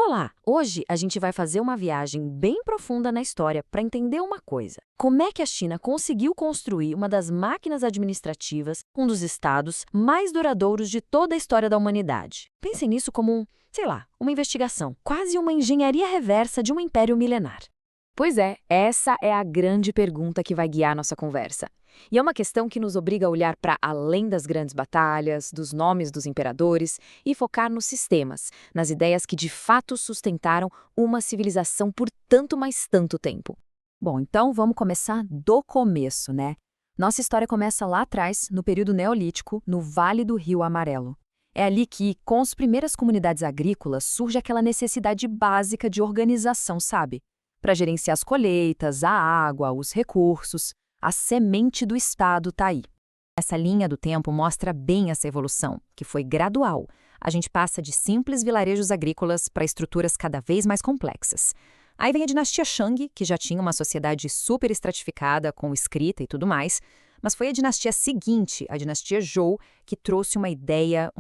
Olá! Hoje a gente vai fazer uma viagem bem profunda na história para entender uma coisa. Como é que a China conseguiu construir uma das máquinas administrativas, um dos estados mais duradouros de toda a história da humanidade? Pensem nisso como sei lá, uma investigação, quase uma engenharia reversa de um império milenar. Pois é, essa é a grande pergunta que vai guiar nossa conversa. E é uma questão que nos obriga a olhar para além das grandes batalhas, dos nomes dos imperadores e focar nos sistemas, nas ideias que de fato sustentaram uma civilização por tanto mais tanto tempo. Bom, então vamos começar do começo, né? Nossa história começa lá atrás, no período neolítico, no Vale do Rio Amarelo. É ali que, com as primeiras comunidades agrícolas, surge aquela necessidade básica de organização, sabe? Para gerenciar as colheitas, a água, os recursos, a semente do Estado está aí. Essa linha do tempo mostra bem essa evolução, que foi gradual. A gente passa de simples vilarejos agrícolas para estruturas cada vez mais complexas. Aí vem a dinastia Shang, que já tinha uma sociedade super estratificada, com escrita e tudo mais, mas foi a dinastia seguinte, a dinastia Zhou, que trouxe uma ideia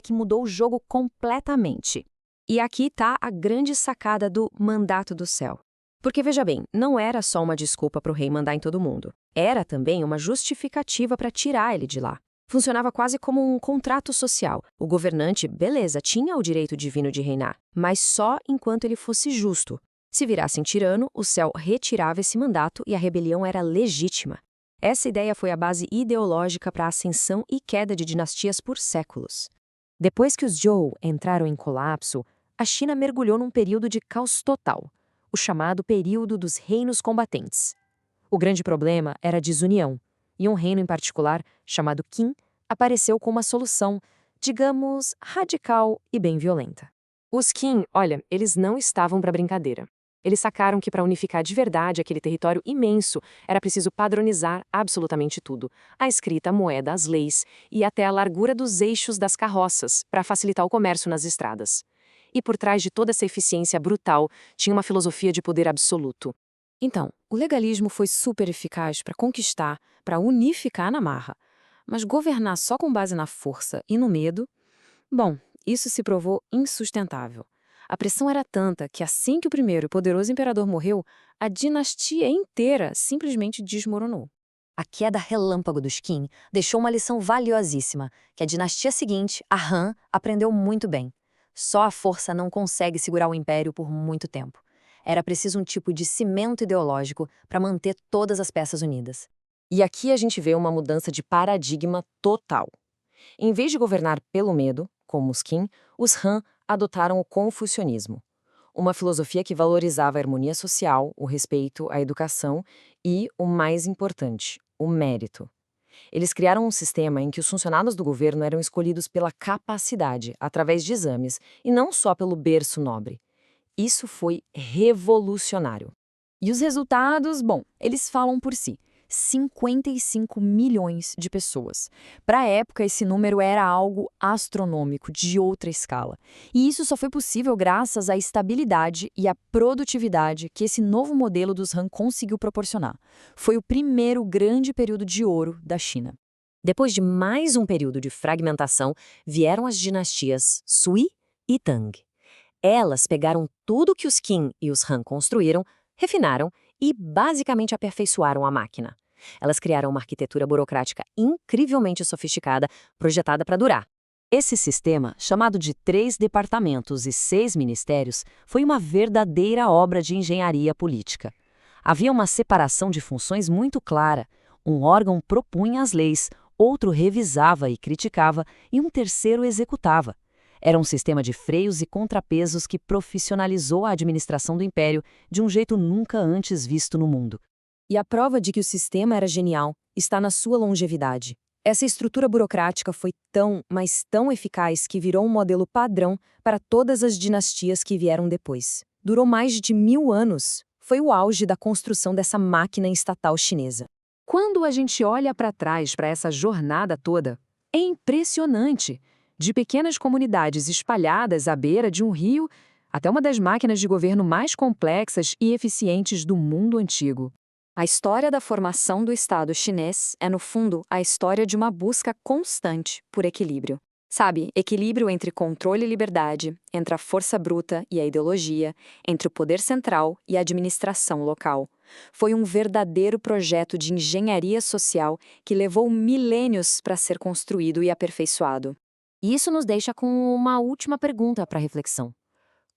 que mudou o jogo completamente. E aqui está a grande sacada do mandato do céu. Porque, veja bem, não era só uma desculpa para o rei mandar em todo mundo. Era também uma justificativa para tirar ele de lá. Funcionava quase como um contrato social. O governante, beleza, tinha o direito divino de reinar, mas só enquanto ele fosse justo. Se virasse tirano, o céu retirava esse mandato e a rebelião era legítima. Essa ideia foi a base ideológica para a ascensão e queda de dinastias por séculos. Depois que os Zhou entraram em colapso, a China mergulhou num período de caos total, o chamado período dos reinos combatentes. O grande problema era a desunião, e um reino em particular, chamado Qin, apareceu com uma solução, digamos, radical e bem violenta. Os Qin, olha, eles não estavam para brincadeira. Eles sacaram que para unificar de verdade aquele território imenso, era preciso padronizar absolutamente tudo. A escrita, a moeda, as leis e até a largura dos eixos das carroças, para facilitar o comércio nas estradas. E por trás de toda essa eficiência brutal, tinha uma filosofia de poder absoluto. Então, o legalismo foi super eficaz para conquistar, para unificar na marra. Mas governar só com base na força e no medo? Bom, isso se provou insustentável. A pressão era tanta que assim que o primeiro e poderoso imperador morreu, a dinastia inteira simplesmente desmoronou. A queda relâmpago dos Qin deixou uma lição valiosíssima, que a dinastia seguinte, a Han, aprendeu muito bem. Só a força não consegue segurar o império por muito tempo. Era preciso um tipo de cimento ideológico para manter todas as peças unidas. E aqui a gente vê uma mudança de paradigma total. Em vez de governar pelo medo, como os Qin, os Han adotaram o confucionismo, uma filosofia que valorizava a harmonia social, o respeito, a educação e, o mais importante, o mérito. Eles criaram um sistema em que os funcionários do governo eram escolhidos pela capacidade, através de exames, e não só pelo berço nobre. Isso foi revolucionário. E os resultados, bom, eles falam por si. 55 milhões de pessoas. Para a época, esse número era algo astronômico, de outra escala. E isso só foi possível graças à estabilidade e à produtividade que esse novo modelo dos Han conseguiu proporcionar. Foi o primeiro grande período de ouro da China. Depois de mais um período de fragmentação, vieram as dinastias Sui e Tang. Elas pegaram tudo que os Qin e os Han construíram, refinaram e basicamente aperfeiçoaram a máquina. Elas criaram uma arquitetura burocrática incrivelmente sofisticada, projetada para durar. Esse sistema, chamado de 3 departamentos e 6 ministérios, foi uma verdadeira obra de engenharia política. Havia uma separação de funções muito clara. Um órgão propunha as leis, outro revisava e criticava, e um terceiro executava. Era um sistema de freios e contrapesos que profissionalizou a administração do império de um jeito nunca antes visto no mundo. E a prova de que o sistema era genial está na sua longevidade. Essa estrutura burocrática foi tão, mas tão eficaz que virou um modelo padrão para todas as dinastias que vieram depois. Durou mais de 1000 anos. Foi o auge da construção dessa máquina estatal chinesa. Quando a gente olha para trás para essa jornada toda, é impressionante. De pequenas comunidades espalhadas à beira de um rio, até uma das máquinas de governo mais complexas e eficientes do mundo antigo. A história da formação do Estado chinês é, no fundo, a história de uma busca constante por equilíbrio. Sabe, equilíbrio entre controle e liberdade, entre a força bruta e a ideologia, entre o poder central e a administração local. Foi um verdadeiro projeto de engenharia social que levou milênios para ser construído e aperfeiçoado. E isso nos deixa com uma última pergunta para reflexão.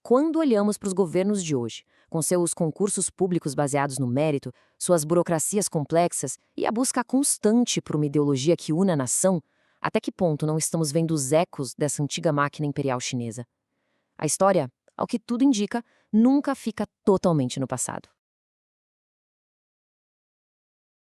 Quando olhamos para os governos de hoje, com seus concursos públicos baseados no mérito, suas burocracias complexas e a busca constante por uma ideologia que una a nação, até que ponto não estamos vendo os ecos dessa antiga máquina imperial chinesa? A história, ao que tudo indica, nunca fica totalmente no passado.